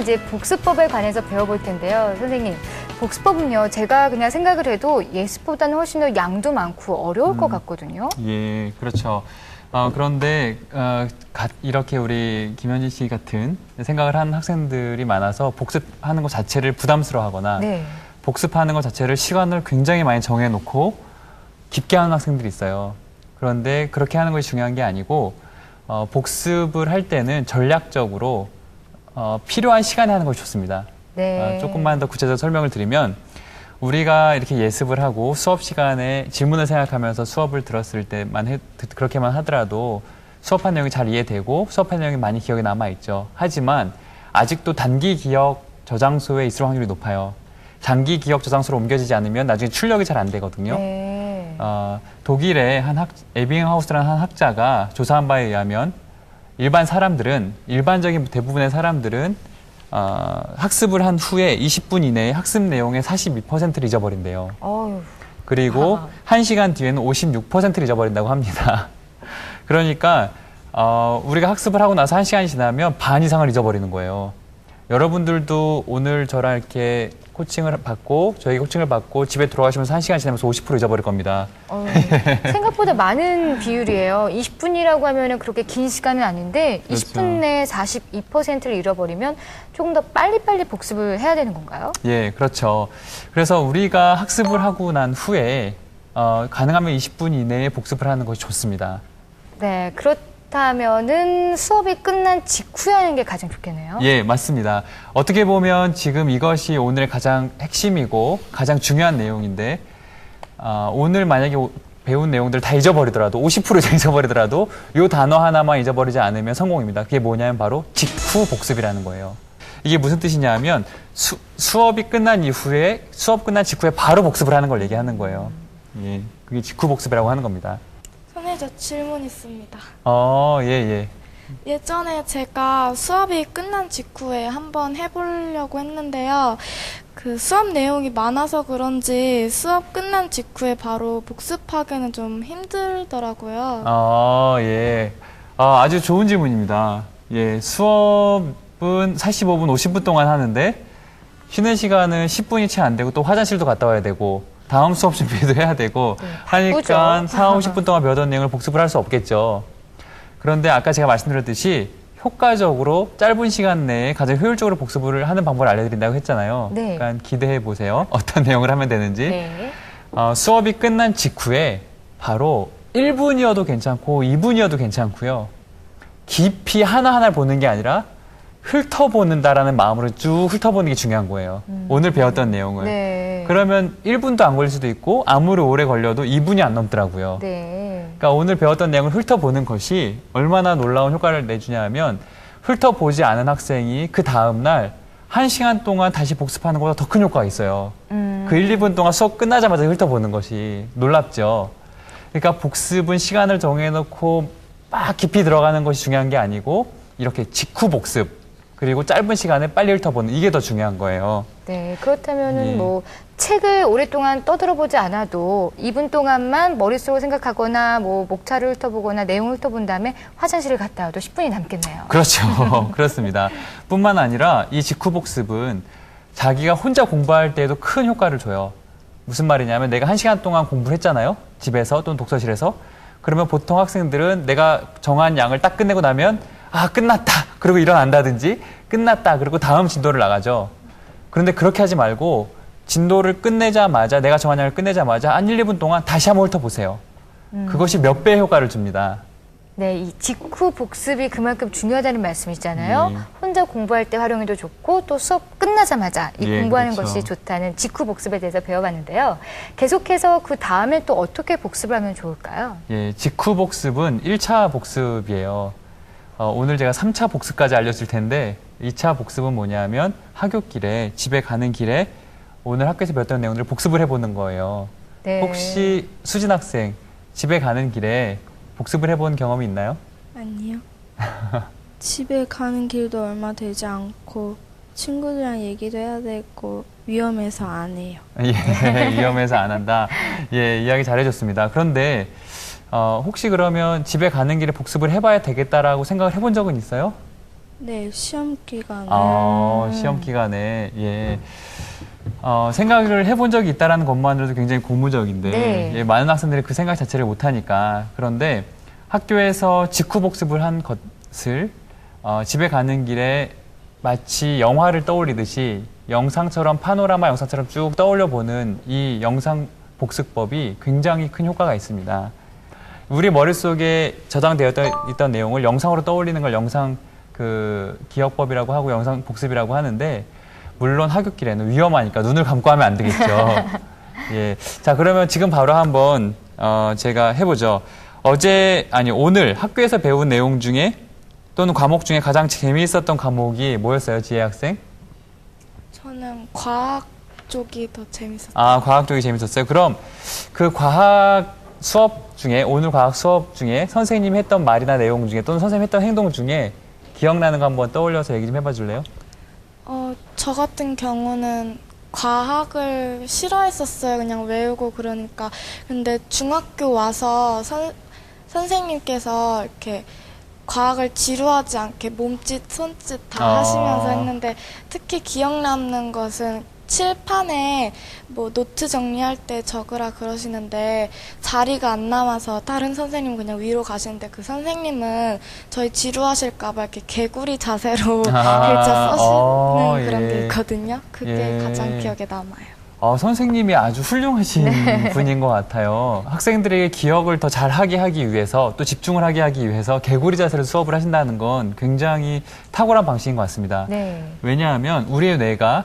이제 복습법에 관해서 배워볼 텐데요. 선생님, 복습법은요, 제가 그냥 생각을 해도 예습보다는 훨씬 더 양도 많고 어려울 것 같거든요. 예, 그렇죠. 그런데 이렇게 우리 김현진 씨 같은 생각을 하는 학생들이 많아서 복습하는 것 자체를 부담스러워하거나 네. 복습하는 것 자체를 시간을 굉장히 많이 정해놓고 깊게 하는 학생들이 있어요. 그런데 그렇게 하는 것이 중요한 게 아니고 복습을 할 때는 전략적으로 필요한 시간에 하는 것이 좋습니다. 네. 조금만 더 구체적으로 설명을 드리면 우리가 이렇게 예습을 하고 수업 시간에 질문을 생각하면서 수업을 들었을 때만 그렇게만 하더라도 수업한 내용이 잘 이해되고 수업한 내용이 많이 기억에 남아있죠. 하지만 아직도 단기 기억 저장소에 있을 확률이 높아요. 장기 기억 저장소로 옮겨지지 않으면 나중에 출력이 잘 안 되거든요. 네. 독일의 에빙하우스라는 한 학자가 조사한 바에 의하면 일반적인 대부분의 사람들은 학습을 한 후에 20분 이내에 학습 내용의 42%를 잊어버린대요. 어휴. 그리고 1시간 뒤에는 56%를 잊어버린다고 합니다. 그러니까 우리가 학습을 하고 나서 1시간이 지나면 반 이상을 잊어버리는 거예요. 여러분들도 오늘 저랑 이렇게 저희 코칭을 받고 집에 돌아가시면서 1시간 지나면서 50% 잊어버릴 겁니다. 생각보다 많은 비율이에요. 20분이라고 하면 그렇게 긴 시간은 아닌데 그렇죠. 20분 내에 42%를 잃어버리면 조금 더 빨리빨리 복습을 해야 되는 건가요? 예, 그렇죠. 그래서 우리가 학습을 하고 난 후에 가능하면 20분 이내에 복습을 하는 것이 좋습니다. 네, 그렇다면은 수업이 끝난 직후에 하는 게 가장 좋겠네요. 예, 맞습니다. 어떻게 보면 지금 이것이 오늘의 가장 핵심이고 가장 중요한 내용인데 오늘 만약에 배운 내용들을 다 잊어버리더라도 50% 이상 잊어버리더라도 이 단어 하나만 잊어버리지 않으면 성공입니다. 그게 뭐냐면 바로 직후 복습이라는 거예요. 이게 무슨 뜻이냐면 수업이 끝난 이후에 수업 끝난 직후에 바로 복습을 하는 걸 얘기하는 거예요. 예, 그게 직후 복습이라고 하는 겁니다. 선생님, 저 질문 있습니다. 예. 예전에 제가 수업이 끝난 직후에 한번 해보려고 했는데요. 그 수업 내용이 많아서 그런지 수업 끝난 직후에 바로 복습하기는 좀 힘들더라고요. 예. 아주 좋은 질문입니다. 예, 수업은 45분, 50분 동안 하는데 쉬는 시간은 10분이 채 안 되고 또 화장실도 갔다 와야 되고 다음 수업 준비도 해야 되고 하니까 4, 50분 동안 배우던 내용을 복습을 할 수 없겠죠. 그런데 아까 제가 말씀드렸듯이 효과적으로 짧은 시간 내에 가장 효율적으로 복습을 하는 방법을 알려드린다고 했잖아요. 네. 그러니까 기대해 보세요. 어떤 내용을 하면 되는지. 네. 수업이 끝난 직후에 바로 1분이어도 괜찮고 2분이어도 괜찮고요. 깊이 하나하나를 보는 게 아니라 훑어보는다라는 마음으로 쭉 훑어보는 게 중요한 거예요. 오늘 배웠던 내용을. 네. 그러면 1분도 안 걸릴 수도 있고 아무리 오래 걸려도 2분이 안 넘더라고요. 네. 그러니까 오늘 배웠던 내용을 훑어보는 것이 얼마나 놀라운 효과를 내주냐 하면 훑어보지 않은 학생이 그 다음날 1시간 동안 다시 복습하는 것보다 더 큰 효과가 있어요. 그 1, 2분 동안 수업 끝나자마자 훑어보는 것이 놀랍죠. 그러니까 복습은 시간을 정해놓고 막 깊이 들어가는 것이 중요한 게 아니고 이렇게 직후 복습 그리고 짧은 시간에 빨리 훑어보는 이게 더 중요한 거예요. 네, 그렇다면은 예. 뭐 책을 오랫동안 떠들어보지 않아도 2분 동안만 머릿속으로 생각하거나 뭐 목차를 훑어보거나 내용을 훑어본 다음에 화장실을 갔다 와도 10분이 남겠네요. 그렇죠. 그렇습니다. 뿐만 아니라 이 직후 복습은 자기가 혼자 공부할 때에도 큰 효과를 줘요. 무슨 말이냐면 내가 1시간 동안 공부를 했잖아요. 집에서 또는 독서실에서. 그러면 보통 학생들은 내가 정한 양을 딱 끝내고 나면 끝났다. 그리고 일어난다든지 끝났다. 그리고 다음 진도를 나가죠. 그런데 그렇게 하지 말고 진도를 끝내자마자 내가 정한 양을 끝내자마자 한 1, 2분 동안 다시 한번 훑어보세요. 그것이 몇 배의 효과를 줍니다. 네, 이 직후 복습이 그만큼 중요하다는 말씀이잖아요. 예. 혼자 공부할 때 활용해도 좋고 또 수업 끝나자마자 이 예, 공부하는 그렇죠. 것이 좋다는 직후 복습에 대해서 배워봤는데요. 계속해서 그 다음에 또 어떻게 복습을 하면 좋을까요? 예, 직후 복습은 1차 복습이에요. 오늘 제가 3차 복습까지 알려줄 텐데 2차 복습은 뭐냐면 하굣길에 집에 가는 길에 오늘 학교에서 배웠던 내용들을 복습을 해보는 거예요. 네. 혹시 수진 학생 집에 가는 길에 복습을 해본 경험이 있나요? 아니요. 집에 가는 길도 얼마 되지 않고 친구들이랑 얘기도 해야 되고 위험해서 안 해요. 예, 위험해서 안 한다. 예, 이야기 잘해줬습니다. 그런데 혹시 그러면 집에 가는 길에 복습을 해봐야 되겠다라고 생각을 해본 적은 있어요? 네, 시험 기간에. 시험 기간에, 예. 생각을 해본 적이 있다라는 것만으로도 굉장히 고무적인데, 네. 예, 많은 학생들이 그 생각 자체를 못하니까. 그런데 학교에서 직후 복습을 한 것을 집에 가는 길에 마치 영화를 떠올리듯이 영상처럼, 파노라마 영상처럼 쭉 떠올려 보는 이 영상 복습법이 굉장히 큰 효과가 있습니다. 우리 머릿속에 저장되어 있던 내용을 영상으로 떠올리는 걸 영상 기억법이라고 하고 영상 복습이라고 하는데, 물론 하굣길에는 위험하니까 눈을 감고 하면 안 되겠죠. 예. 자, 그러면 지금 바로 한번 제가 해보죠. 오늘 학교에서 배운 내용 중에 또는 과목 중에 가장 재미있었던 과목이 뭐였어요, 지혜 학생? 저는 과학 쪽이 더 재밌었어요. 과학 쪽이 재밌었어요. 그럼 그 과학 수업 중에, 오늘 과학 수업 중에 선생님이 했던 말이나 내용 중에 또는 선생님이 했던 행동 중에 기억나는 거 한번 떠올려서 얘기 좀 해봐 줄래요? 저 같은 경우는 과학을 싫어했었어요. 그냥 외우고 그러니까. 근데 중학교 와서 선생님께서 이렇게 과학을 지루하지 않게 몸짓, 손짓 다 하시면서 했는데, 특히 기억 남는 것은 칠판에 뭐 노트 정리할 때 적으라 그러시는데 자리가 안 남아서 다른 선생님 그냥 위로 가시는데, 그 선생님은 저희 지루하실까봐 이렇게 개구리 자세로 글자 써시는 그런 게 있거든요. 그게 가장 기억에 남아요. 선생님이 아주 훌륭하신 분인 것 같아요. 학생들에게 기억을 더 잘하게 하기 위해서, 또 집중을 하게 하기 위해서 개구리 자세로 수업을 하신다는 건 굉장히 탁월한 방식인 것 같습니다. 네. 왜냐하면 우리의 뇌가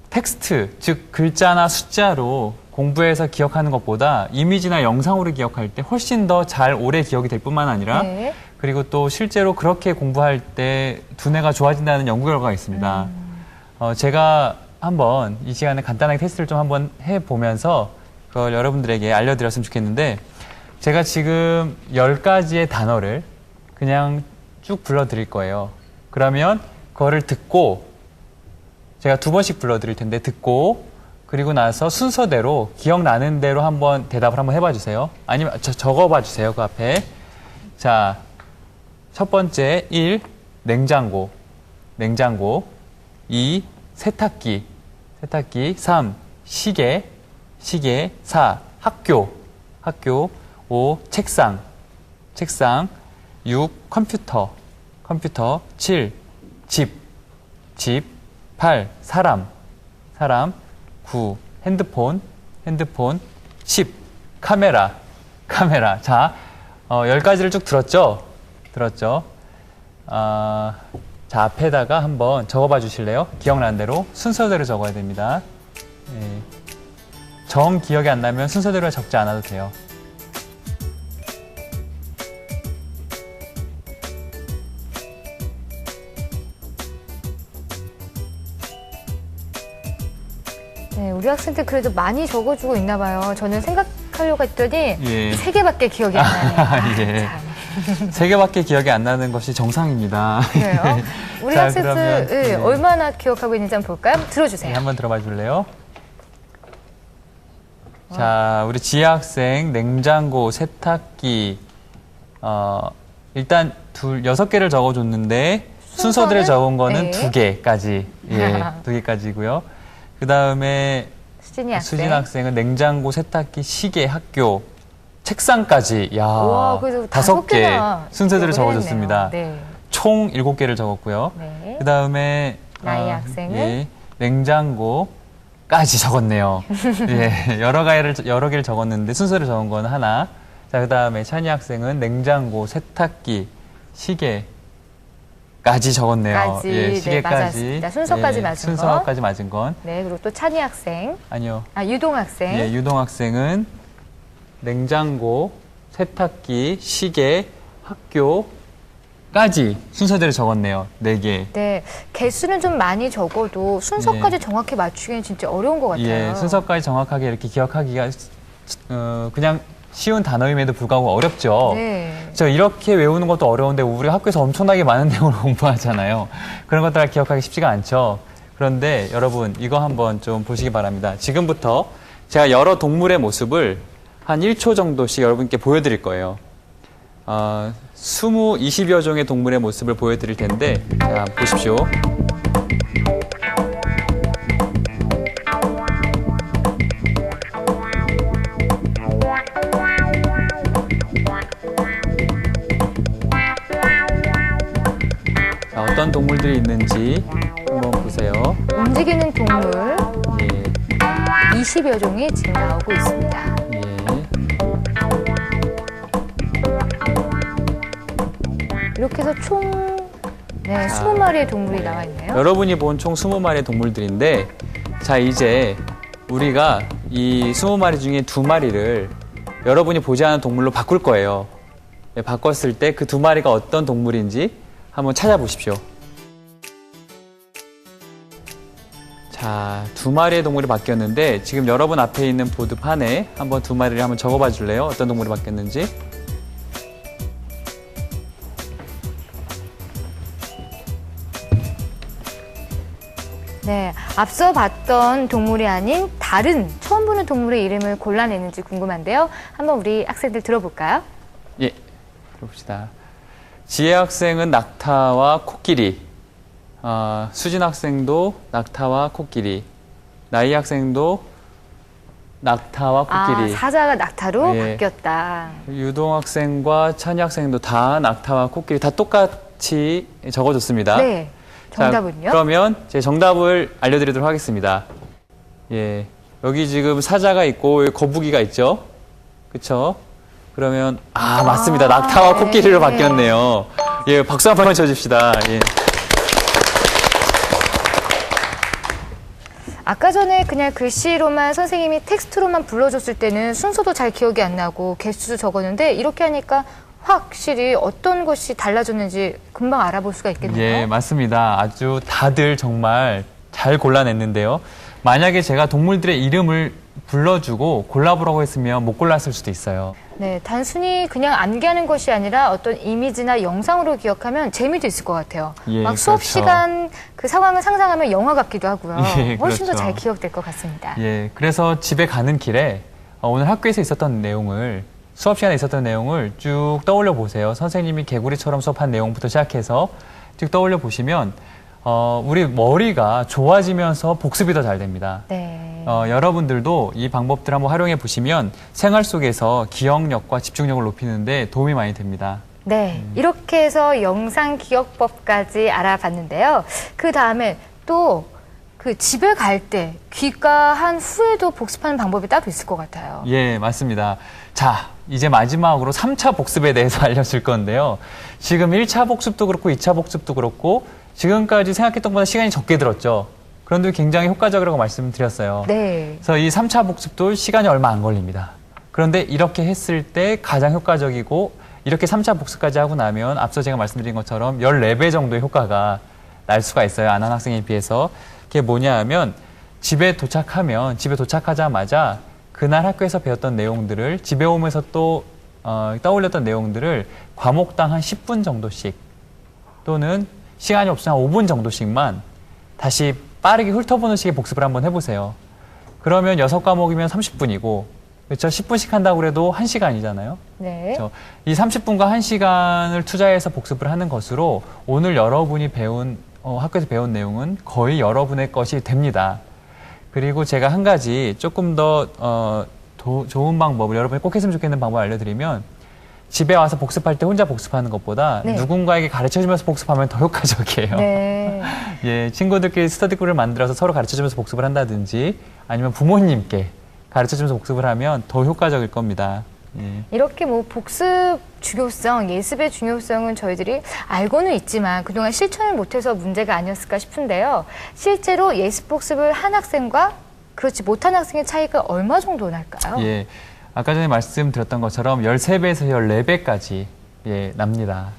텍스트, 즉 글자나 숫자로 공부해서 기억하는 것보다 이미지나 영상으로 기억할 때 훨씬 더 잘 오래 기억이 될 뿐만 아니라, 네. 그리고 또 실제로 그렇게 공부할 때 두뇌가 좋아진다는 연구 결과가 있습니다. 제가 한번 이 시간에 간단하게 테스트를 좀 한번 해보면서 그걸 여러분들에게 알려드렸으면 좋겠는데, 제가 지금 10가지의 단어를 그냥 쭉 불러드릴 거예요. 그러면 그거를 듣고, 제가 2번씩 불러드릴 텐데 듣고, 그리고 나서 순서대로 기억나는 대로 한번 대답을 한번 해봐 주세요. 아니면 적어봐 주세요, 그 앞에. 자, 첫 번째 1. 냉장고 2. 세탁기 3. 시계 4. 학교 5. 책상 6. 컴퓨터 7. 집 8. 사람 9. 핸드폰 10. 카메라. 자, 10가지를 쭉 들었죠? 자, 앞에다가 한번 적어봐 주실래요? 기억나는 대로 순서대로 적어야 됩니다. 예. 정 기억이 안 나면 순서대로 적지 않아도 돼요. 네, 우리 학생들 그래도 많이 적어주고 있나 봐요. 저는 생각하려고 했더니 예. 3개밖에 기억이 안 나네요. 예. 참. 3개밖에 기억이 안 나는 것이 정상입니다. 그래요? 우리 자, 학생들 그러면, 네. 얼마나 기억하고 있는지 한번 볼까요? 들어주세요. 네, 한번 들어봐 줄래요? 자, 우리 지혜 학생, 냉장고, 세탁기, 일단 6개를 적어줬는데, 순서대로 적은 거는 네. 2개까지. 예, 2개까지고요. 그 다음에 수진 학생은 냉장고, 세탁기, 시계, 학교, 책상까지. 야, 우와, 그래도 5개 순서대로 적어줬습니다. 네. 총 7개를 적었고요. 네. 그 다음에 나이 학생은? 예, 냉장고까지 적었네요. 예, 여러 개를 적었는데 순서를 적은 건 하나. 자, 그 다음에 찬이 학생은 냉장고, 세탁기, 시계까지 적었네요. 네, 맞았습니다. 순서까지 맞은 순서까지 맞은 건. 네, 그리고 또 찬이 학생. 아니요. 유동 학생. 예, 유동 학생은 냉장고, 세탁기, 시계, 학교까지 순서대로 적었네요. 4개. 네, 개수는 좀 많이 적어도 순서까지 정확히 맞추기는 진짜 어려운 것 같아요. 예, 순서까지 정확하게 이렇게 기억하기가 그냥 쉬운 단어임에도 불구하고 어렵죠. 네. 저 이렇게 외우는 것도 어려운데 우리 학교에서 엄청나게 많은 내용을 공부하잖아요. 그런 것들을 기억하기 쉽지가 않죠. 그런데 여러분 이거 한번 좀 보시기 바랍니다. 지금부터 제가 여러 동물의 모습을 한 1초 정도씩 여러분께 보여드릴 거예요. 20여 종의 동물의 모습을 보여드릴 텐데, 자, 보십시오. 자, 어떤 동물들이 있는지 한번 보세요. 움직이는 동물 예, 20여 종이 지금 나오고 있습니다. 예. 이렇게 해서 총 20마리의 동물이 나와 있네요. 여러분이 본 총 20마리의 동물들인데, 자, 이제 우리가 이 20마리 중에 2마리를 여러분이 보지 않은 동물로 바꿀 거예요. 네, 바꿨을 때 그 2마리가 어떤 동물인지 한번 찾아보십시오. 자, 2마리의 동물이 바뀌었는데, 지금 여러분 앞에 있는 보드판에 한번 2마리를 한번 적어봐 줄래요? 어떤 동물이 바뀌었는지? 네, 앞서 봤던 동물이 아닌 다른 처음 보는 동물의 이름을 골라내는지 궁금한데요. 한번 우리 학생들 들어볼까요? 예, 들어봅시다. 지혜 학생은 낙타와 코끼리, 수진 학생도 낙타와 코끼리, 나이 학생도 낙타와 코끼리, 사자가 낙타로 예. 바뀌었다. 유동 학생과 찬희 학생도 다 낙타와 코끼리 다 똑같이 적어줬습니다. 네, 정답은요? 자, 그러면 제 정답을 알려드리도록 하겠습니다. 예, 여기 지금 사자가 있고 여기 거북이가 있죠? 그쵸? 그러면 맞습니다. 낙타와 네. 코끼리로 바뀌었네요. 예, 박수 한 번 쳐줍시다. 예. 아까 전에 그냥 글씨로만 선생님이 텍스트로만 불러줬을 때는 순서도 잘 기억이 안 나고 개수도 적었는데 이렇게 하니까 확실히 어떤 것이 달라졌는지 금방 알아볼 수가 있겠네요. 예, 맞습니다. 아주 다들 정말 잘 골라냈는데요. 만약에 제가 동물들의 이름을 불러주고 골라보라고 했으면 못 골랐을 수도 있어요. 네, 단순히 그냥 암기하는 것이 아니라 어떤 이미지나 영상으로 기억하면 재미도 있을 것 같아요. 예, 막 수업 그렇죠. 시간 그 상황을 상상하면 영화 같기도 하고요. 예, 훨씬 더 그렇죠. 잘 기억될 것 같습니다. 예, 그래서 집에 가는 길에 오늘 학교에서 있었던 내용을, 수업 시간에 있었던 내용을 쭉 떠올려 보세요. 선생님이 개구리처럼 수업한 내용부터 시작해서 쭉 떠올려 보시면 우리 머리가 좋아지면서 복습이 더 잘 됩니다. 네. 여러분들도 이 방법들 한번 활용해 보시면 생활 속에서 기억력과 집중력을 높이는데 도움이 많이 됩니다. 네, 이렇게 해서 영상 기억법까지 알아봤는데요. 그 다음에 또 그 집에 갈 때 귀가한 후에도 복습하는 방법이 따로 있을 것 같아요. 예, 맞습니다. 자, 이제 마지막으로 3차 복습에 대해서 알려줄 건데요. 지금 1차 복습도 그렇고 2차 복습도 그렇고 지금까지 생각했던 것보다 시간이 적게 들었죠. 그런데 굉장히 효과적이라고 말씀드렸어요. 네. 그래서 이 3차 복습도 시간이 얼마 안 걸립니다. 그런데 이렇게 했을 때 가장 효과적이고 이렇게 3차 복습까지 하고 나면 앞서 제가 말씀드린 것처럼 14배 정도의 효과가 날 수가 있어요. 안 한 학생에 비해서. 그게 뭐냐 하면 집에 도착하자마자 그날 학교에서 배웠던 내용들을 집에 오면서 또 떠올렸던 내용들을 과목당 한 10분 정도씩 또는 시간이 없으면 한 5분 정도씩만 다시 빠르게 훑어보는 식의 복습을 한번 해보세요. 그러면 6과목이면 30분이고 그렇죠? 10분씩 한다고 그래도 1시간이잖아요. 네. 그렇죠? 이 30분과 1시간을 투자해서 복습을 하는 것으로 오늘 여러분이 배운 학교에서 배운 내용은 거의 여러분의 것이 됩니다. 그리고 제가 한 가지 조금 더 좋은 방법을 여러분이 꼭 했으면 좋겠는 방법을 알려드리면 집에 와서 복습할 때 혼자 복습하는 것보다 네. 누군가에게 가르쳐주면서 복습하면 더 효과적이에요. 네. 예, 친구들끼리 스터디그룹을 만들어서 서로 가르쳐주면서 복습을 한다든지 아니면 부모님께 가르쳐주면서 복습을 하면 더 효과적일 겁니다. 예. 이렇게 뭐 복습 중요성, 예습의 중요성은 저희들이 알고는 있지만 그동안 실천을 못해서 문제가 아니었을까 싶은데요. 실제로 예습 복습을 한 학생과 그렇지 못한 학생의 차이가 얼마 정도 날까요? 예, 아까 전에 말씀드렸던 것처럼 13배에서 14배까지 납니다.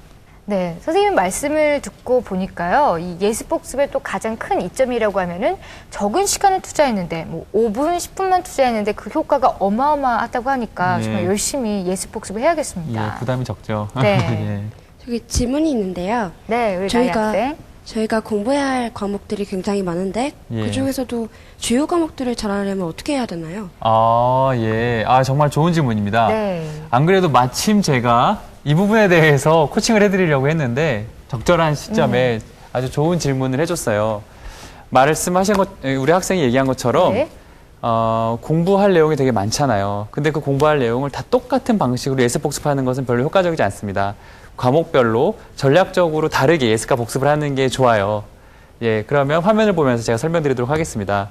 네, 선생님 말씀을 듣고 보니까요. 이 예습 복습의 또 가장 큰 이점이라고 하면은 적은 시간을 투자했는데 뭐 5분, 10분만 투자했는데 그 효과가 어마어마하다고 하니까 네. 정말 열심히 예습 복습을 해야겠습니다. 예, 부담이 적죠. 네. 저기 질문이 있는데요. 네, 우리 나이 학생. 저희가 공부해야 할 과목들이 굉장히 많은데 예. 그중에서도 주요 과목들을 잘하려면 어떻게 해야 되나요? 예. 정말 좋은 질문입니다. 네. 안 그래도 마침 제가 이 부분에 대해서 코칭을 해드리려고 했는데 적절한 시점에 아주 좋은 질문을 해줬어요. 말씀하신 것, 우리 학생이 얘기한 것처럼 네. 공부할 내용이 되게 많잖아요. 근데 그 공부할 내용을 다 똑같은 방식으로 예습 복습하는 것은 별로 효과적이지 않습니다. 과목별로 전략적으로 다르게 예습과 복습을 하는 게 좋아요. 예, 그러면 화면을 보면서 제가 설명드리도록 하겠습니다.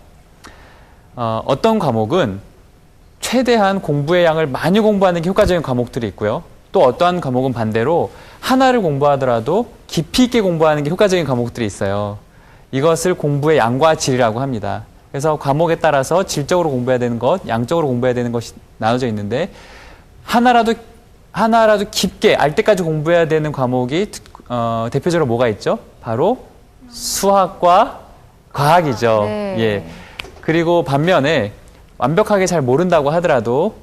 어떤 과목은 최대한 공부의 양을 많이 공부하는 게 효과적인 과목들이 있고요. 또 어떠한 과목은 반대로 하나를 공부하더라도 깊이 있게 공부하는 게 효과적인 과목들이 있어요. 이것을 공부의 양과 질이라고 합니다. 그래서 과목에 따라서 질적으로 공부해야 되는 것, 양적으로 공부해야 되는 것이 나눠져 있는데 하나라도 깊게 알 때까지 공부해야 되는 과목이 대표적으로 뭐가 있죠? 바로 수학과 과학이죠. 네. 예. 그리고 반면에 완벽하게 잘 모른다고 하더라도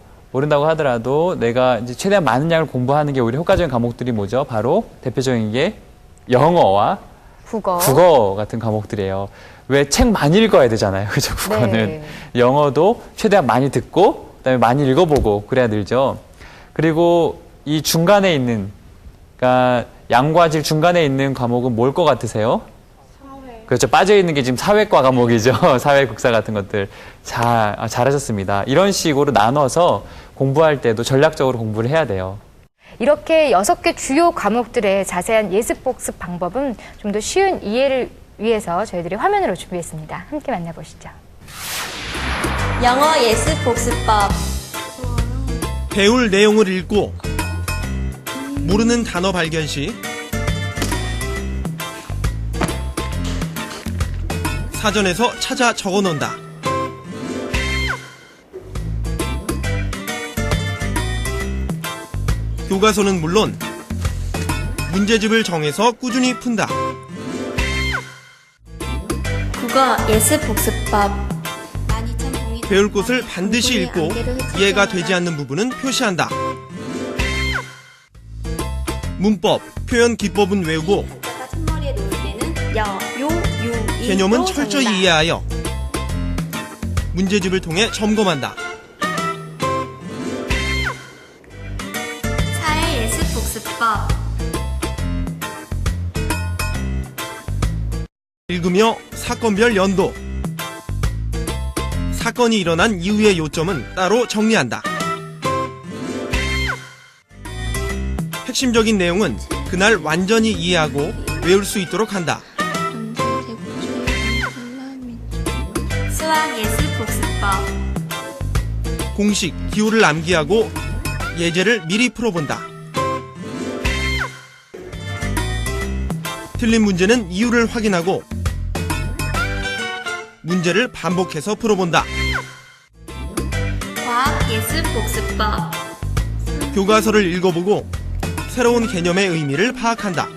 내가 이제 최대한 많은 양을 공부하는 게 오히려 효과적인 과목들이 뭐죠? 바로 대표적인 게 영어와 국어 같은 과목들이에요. 왜 책 많이 읽어야 되잖아요. 그죠? 국어는. 네. 영어도 최대한 많이 듣고 그다음에 많이 읽어보고 그래야 늘죠. 그리고 이 중간에 있는 그러니까 양과 질 중간에 있는 과목은 뭘 것 같으세요? 그렇죠. 빠져있는 게 지금 사회과 과목이죠. 사회 국사 같은 것들. 잘하셨습니다. 이런 식으로 나눠서 공부할 때도 전략적으로 공부를 해야 돼요. 이렇게 6개 주요 과목들의 자세한 예습 복습 방법은 좀 더 쉬운 이해를 위해서 저희들이 화면으로 준비했습니다. 함께 만나보시죠. 영어 예습 복습법. 배울 내용을 읽고 모르는 단어 발견 시 사전에서 찾아 적어놓는다. 교과서는 물론 문제집을 정해서 꾸준히 푼다. 국어 예습 복습법. 배울 곳을 반드시 읽고 이해가 되지 않는 부분은 표시한다. 문법, 표현 기법은 외우고 개념은 철저히 이해하여 문제집을 통해 점검한다. 사회 예습 복습법. 읽으며 사건별 연도, 사건이 일어난 이후의 요점은 따로 정리한다. 핵심적인 내용은 그날 완전히 이해하고 외울 수 있도록 한다. 수학 예습 복습법. 공식, 기호를 암기하고 예제를 미리 풀어본다. 틀린 문제는 이유를 확인하고 문제를 반복해서 풀어본다. 과학 예습 복습법. 교과서를 읽어보고 새로운 개념의 의미를 파악한다.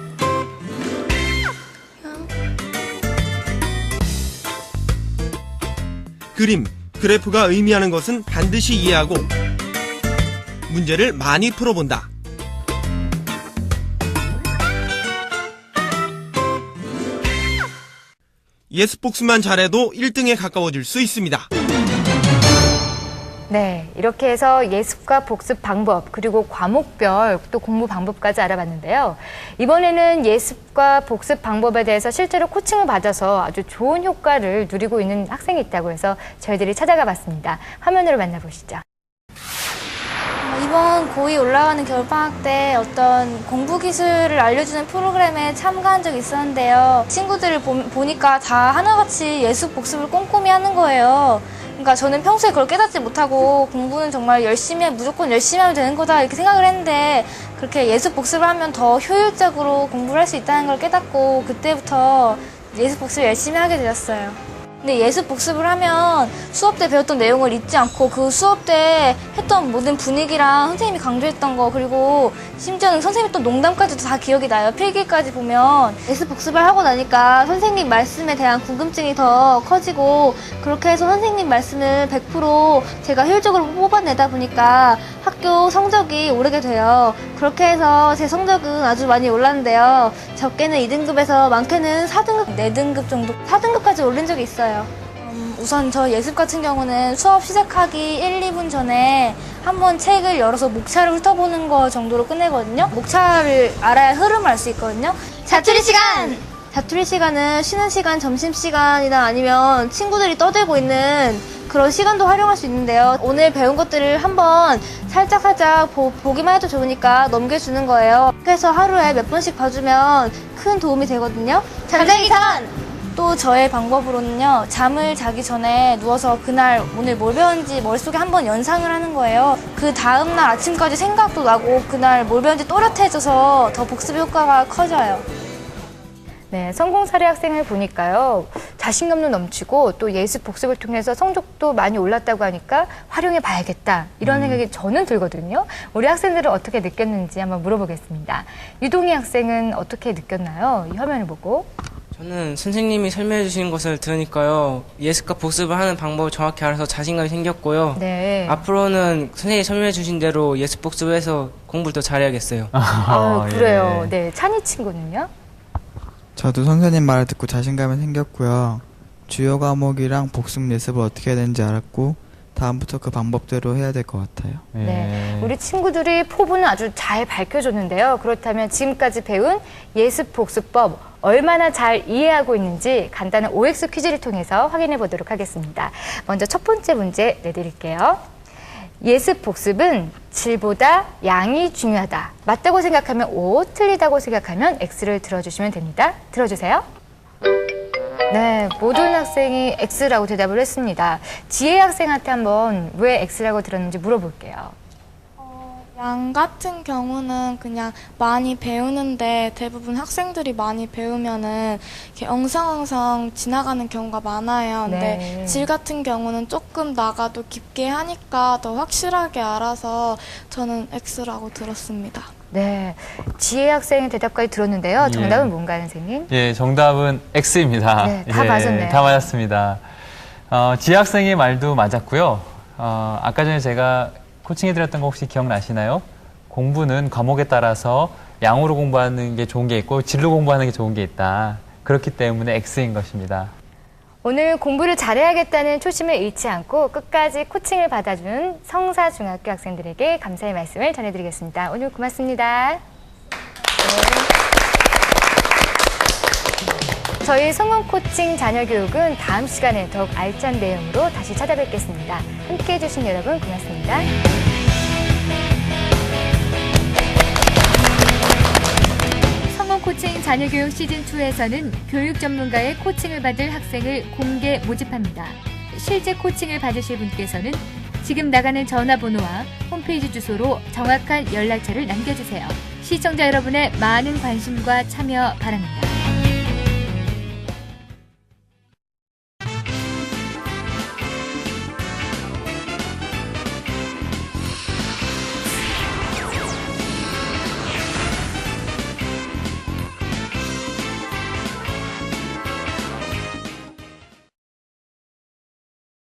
그림, 그래프가 의미하는 것은 반드시 이해하고 문제를 많이 풀어본다. 예습 복습만 잘해도 1등에 가까워질 수 있습니다. 네, 이렇게 해서 예습과 복습 방법 그리고 과목별 또 공부 방법까지 알아봤는데요. 이번에는 예습과 복습 방법에 대해서 실제로 코칭을 받아서 아주 좋은 효과를 누리고 있는 학생이 있다고 해서 저희들이 찾아가 봤습니다. 화면으로 만나보시죠. 이번 고2 올라가는 겨울방학 때 어떤 공부 기술을 알려주는 프로그램에 참가한 적이 있었는데요. 친구들을 보니까 다 하나같이 예습 복습을 꼼꼼히 하는 거예요. 그러니까 저는 평소에 그걸 깨닫지 못하고 공부는 정말 무조건 열심히 하면 되는 거다 이렇게 생각을 했는데 그렇게 예습 복습을 하면 더 효율적으로 공부를 할 수 있다는 걸 깨닫고 그때부터 예습 복습을 열심히 하게 되었어요. 근데 예습 복습을 하면 수업 때 배웠던 내용을 잊지 않고 그 수업 때 했던 모든 분위기랑 선생님이 강조했던 거 그리고 심지어는 선생님이 또 농담까지도 다 기억이 나요. 필기까지 보면 예습 복습을 하고 나니까 선생님 말씀에 대한 궁금증이 더 커지고 그렇게 해서 선생님 말씀을 100% 제가 효율적으로 뽑아내다 보니까 학교 성적이 오르게 돼요. 그렇게 해서 제 성적은 아주 많이 올랐는데요. 적게는 2등급에서 많게는 4등급, 4등급 정도, 4등급까지 오른 적이 있어요. 우선 저 예습 같은 경우는 수업 시작하기 1, 2분 전에 한번 책을 열어서 목차를 훑어보는 거 정도로 끝내거든요. 목차를 알아야 흐름을 알 수 있거든요. 자투리 시간! 자투리 시간은 쉬는 시간, 점심시간이나 아니면 친구들이 떠들고 있는 그런 시간도 활용할 수 있는데요. 오늘 배운 것들을 한번 살짝 보기만 해도 좋으니까 넘겨주는 거예요. 그래서 하루에 몇 번씩 봐주면 큰 도움이 되거든요. 잠자기 전! 또 저의 방법으로는요, 잠을 자기 전에 누워서 그날 오늘 뭘 배웠는지 머릿속에 한번 연상을 하는 거예요. 그 다음날 아침까지 생각도 나고 그날 뭘 배웠는지 또렷해져서 더 복습 효과가 커져요. 네, 성공 사례 학생을 보니까요, 자신감도 넘치고 또 예습 복습을 통해서 성적도 많이 올랐다고 하니까 활용해 봐야겠다, 이런 생각이 저는 들거든요. 우리 학생들은 어떻게 느꼈는지 한번 물어보겠습니다. 유동희 학생은 어떻게 느꼈나요? 이 화면을 보고. 저는 선생님이 설명해 주시는 것을 들으니까요, 예습과 복습을 하는 방법을 정확히 알아서 자신감이 생겼고요. 네. 앞으로는 선생님이 설명해 주신 대로 예습 복습을 해서 공부를 더 잘해야겠어요. 그래요. 예. 네, 찬희 친구는요? 저도 선생님 말을 듣고 자신감이 생겼고요. 주요 과목이랑 복습 예습을 어떻게 해야 되는지 알았고 다음부터 그 방법대로 해야 될 것 같아요. 네, 우리 친구들이 포부는 아주 잘 밝혀줬는데요. 그렇다면 지금까지 배운 예습 복습법 얼마나 잘 이해하고 있는지 간단한 OX 퀴즈를 통해서 확인해 보도록 하겠습니다. 먼저 첫 번째 문제 내드릴게요. 예습 복습은 질보다 양이 중요하다. 맞다고 생각하면 O, 틀리다고 생각하면 X를 들어주시면 됩니다. 들어주세요. 네, 모든 학생이 X라고 대답을 했습니다. 지혜 학생한테 한번 왜 X라고 들었는지 물어볼게요. 양 같은 경우는 그냥 많이 배우는데 대부분 학생들이 많이 배우면은 이렇게 엉성엉성 지나가는 경우가 많아요. 근데 네. 질 같은 경우는 조금 나가도 깊게 하니까 더 확실하게 알아서 저는 X라고 들었습니다. 네, 지혜 학생의 대답까지 들었는데요. 정답은 뭔가요, 선생님? 예, 정답은 X입니다. 네, 다 맞았네요. 다 맞았습니다. 지혜 학생의 말도 맞았고요. 아까 전에 제가 코칭해드렸던 거 혹시 기억나시나요? 공부는 과목에 따라서 양으로 공부하는 게 좋은 게 있고 질로 공부하는 게 좋은 게 있다. 그렇기 때문에 X인 것입니다. 오늘 공부를 잘해야겠다는 초심을 잃지 않고 끝까지 코칭을 받아준 성사중학교 학생들에게 감사의 말씀을 전해드리겠습니다. 오늘 고맙습니다. 네. 저희 성공 코칭 자녀 교육은 다음 시간에 더욱 알찬 내용으로 다시 찾아뵙겠습니다. 함께해 주신 여러분 고맙습니다. 성공 코칭 자녀 교육 시즌2에서는 교육 전문가의 코칭을 받을 학생을 공개 모집합니다. 실제 코칭을 받으실 분께서는 지금 나가는 전화번호와 홈페이지 주소로 정확한 연락처를 남겨주세요. 시청자 여러분의 많은 관심과 참여 바랍니다.